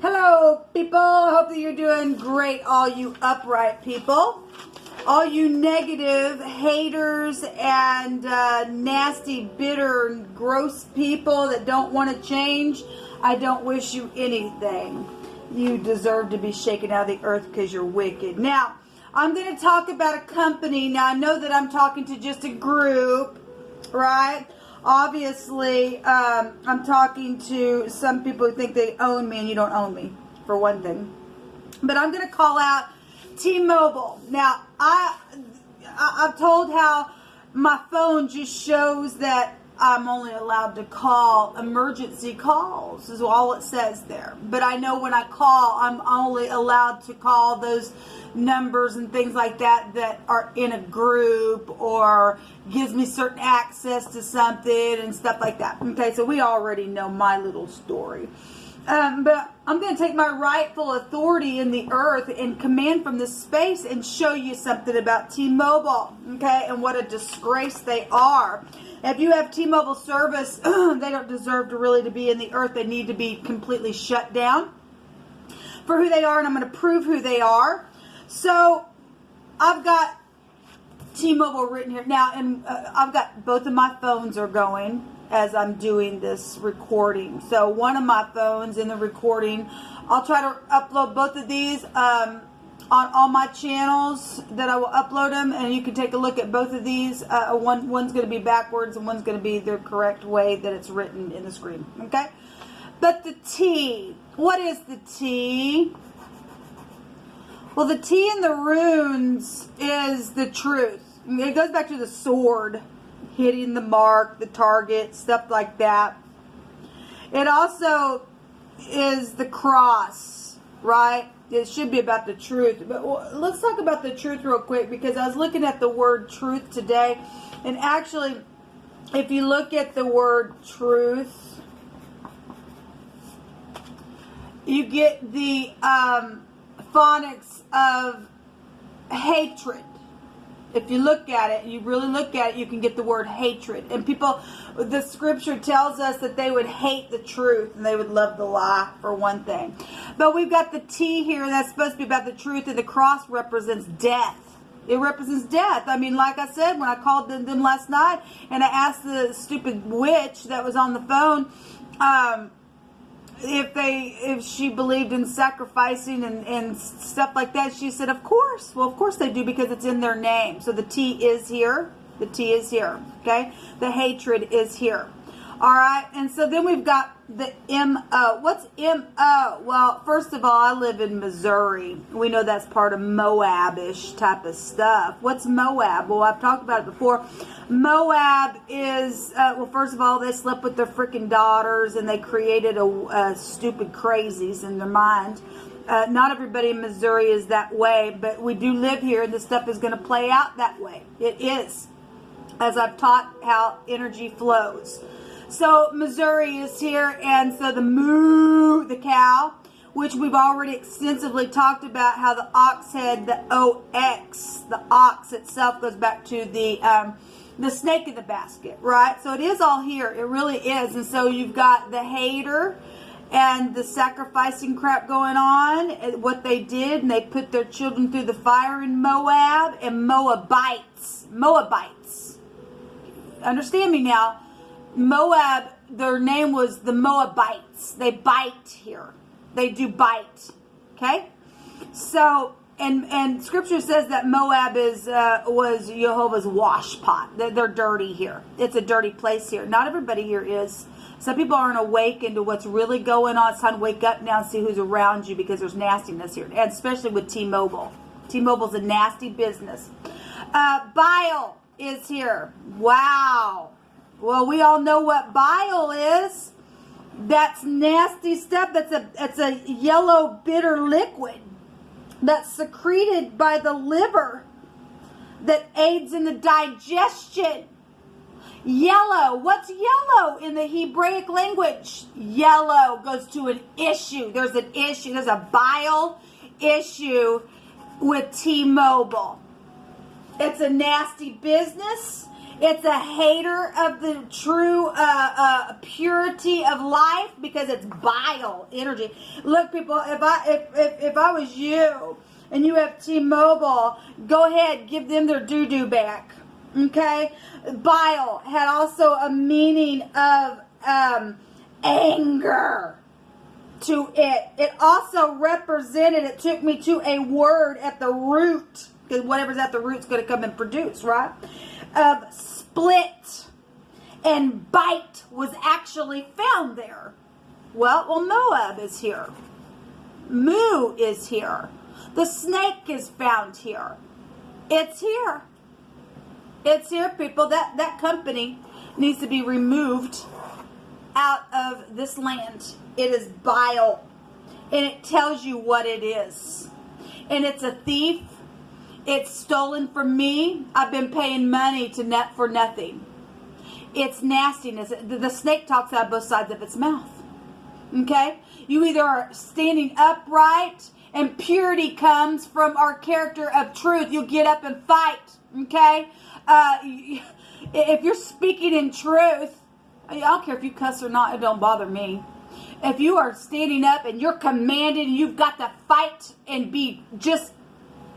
Hello, people. Hope that you're doing great, all you upright people. All you negative haters and nasty, bitter, gross people that don't want to change, I don't wish you anything. You deserve to be shaken out of the earth because you're wicked. Now, I'm going to talk about a company. Now, I know that I'm talking to just a group, right? Obviously, I'm talking to some people who think they own me, and you don't own me, for one thing. But I'm going to call out T-Mobile. Now, I've told how my phone just shows that I'm only allowed to call emergency calls, is all it says there. But I know when I call, I'm only allowed to call those numbers and things like that that are in a group or gives me certain access to something and stuff like that. Okay, so we already know my little story. But I'm going to take my rightful authority in the earth and command from this space and show you something about T-Mobile, okay, and what a disgrace they are. If you have T-Mobile service, they don't deserve to be in the earth. They need to be completely shut down for who they are, and I'm going to prove who they are. So I've got T-Mobile written here. Now, and I've got both of my phones are going as I'm doing this recording. So one of my phones in the recording, I'll try to upload both of these on all my channels that I will upload them, and you can take a look at both of these. One's going to be backwards and one's going to be the correct way that it's written in the screen. Okay? But the T, what is the T? Well, the T in the runes is the truth. It goes back to the sword, hitting the mark, the target, stuff like that. It also is the cross, right? It should be about the truth. But let's talk about the truth real quick, because I was looking at the word truth today. And actually, if you look at the word truth, you get the phonics of hatred. If you look at it, you really look at it, you can get the word hatred. And people, the scripture tells us that they would hate the truth and they would love the lie, for one thing. But we've got the T here, and that's supposed to be about the truth, and the cross represents death. It represents death. I mean, like I said, when I called them last night and I asked the stupid witch that was on the phone, if she believed in sacrificing and stuff like that, she said, of course. Well, of course they do, because it's in their name. So the T is here. The T is here. Okay? The hatred is here. All right? And so then we've got the M-O. What's M-O? Well, first of all, I live in Missouri. We know that's part of Moab-ish type of stuff. What's Moab? Well, I've talked about it before. Moab is, well, first of all, they slept with their freaking daughters, and they created a stupid crazies in their mind. Not everybody in Missouri is that way, but we do live here, and this stuff is going to play out that way. It is, as I've taught how energy flows. So Missouri is here, and so the moo, the cow, which we've already extensively talked about, how the ox head, the OX, the ox itself goes back to the snake in the basket, right? So it is all here. It really is. And so you've got the hater and the sacrificing crap going on, and what they did, and they put their children through the fire in Moab, and Moabites. Understand me now. Moab, their name was the Moabites. They bite here. They do bite. Okay? So, and scripture says that Moab was Jehovah's washpot. They're dirty here. It's a dirty place here. Not everybody here is. Some people aren't awakened to what's really going on. It's time to wake up now and see who's around you, because there's nastiness here. And especially with T-Mobile. T-Mobile's a nasty business. BILE is here. Wow. Well, we all know what bile is. That's nasty stuff. It's a yellow, bitter liquid that's secreted by the liver that aids in the digestion. Yellow. What's yellow in the Hebraic language? Yellow goes to an issue. There's an issue. There's a bile issue with T-Mobile. It's a nasty business. It's a hater of the true purity of life because it's bile energy. Look, people, if I was you and you have T-Mobile, go ahead, give them their doo-doo back. Okay? Bile had also a meaning of anger to it. It also represented, it took me to a word at the root, because whatever's at the root's going to come and produce, right? Of split, and bite was actually found there. Well, Moab is here. Mu is here. The snake is found here. It's here. It's here, people. That company needs to be removed out of this land. It is bile, and it tells you what it is. And it's a thief. It's stolen from me. I've been paying money to net for nothing. It's nastiness. The snake talks out both sides of its mouth. Okay? You either are standing upright, and purity comes from our character of truth. You'll get up and fight. Okay? If you're speaking in truth, I don't care if you cuss or not. It don't bother me. If you are standing up and you're commanded, and you've got to fight and be just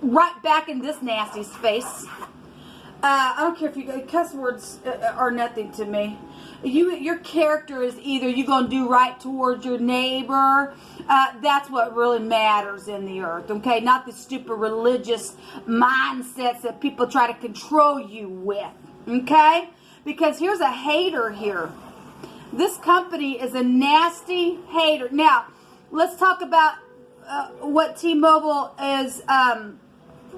right back in this nasty space. I don't care if you cuss words are nothing to me. Your character is either you're going to do right towards your neighbor. That's what really matters in the earth. Okay, not the stupid religious mindsets that people try to control you with. Okay, because here's a hater here. This company is a nasty hater. Now, let's talk about what T-Mobile is.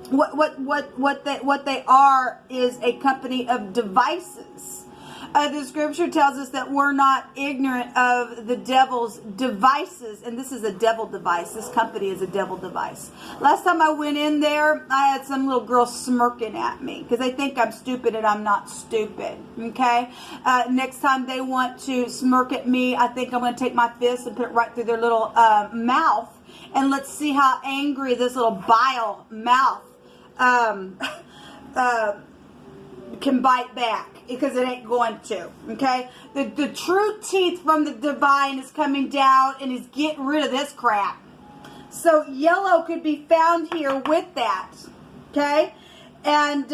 What they are is a company of devices. The scripture tells us that we're not ignorant of the devil's devices, and this is a devil device. This company is a devil device. Last time I went in there, I had some little girl smirking at me because they think I'm stupid and I'm not stupid. Okay? Next time they want to smirk at me, I think I'm going to take my fist and put it right through their little mouth, and let's see how angry this little bile mouth can bite back, because it ain't going to. Okay, the true teeth from the divine is coming down and is getting rid of this crap. So yellow could be found here with that. Okay, and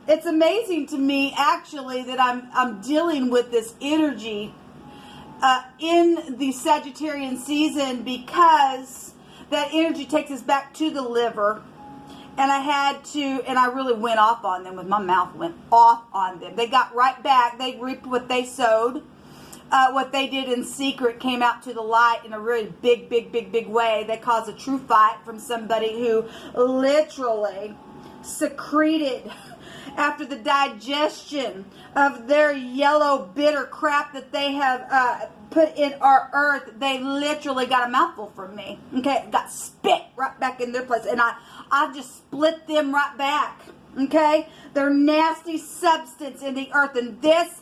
it's amazing to me actually that I'm dealing with this energy in the Sagittarian season, because that energy takes us back to the liver. And I had to, and I really went off on them. With my mouth went off on them. They got right back. They reaped what they sowed. What they did in secret came out to the light in a really big way. They caused a true fight from somebody who literally secreted after the digestion of their yellow bitter crap that they have put in our earth. They literally got a mouthful from me. Okay, got spit right back in their place, and I just split them right back. Okay, they're nasty substance in the earth, and this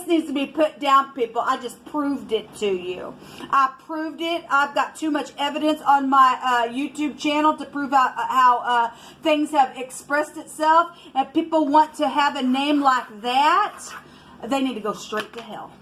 needs to be put down, people. I just proved it to you. I proved it. I've got too much evidence on my YouTube channel to prove how things have expressed itself. And if people want to have a name like that, they need to go straight to hell.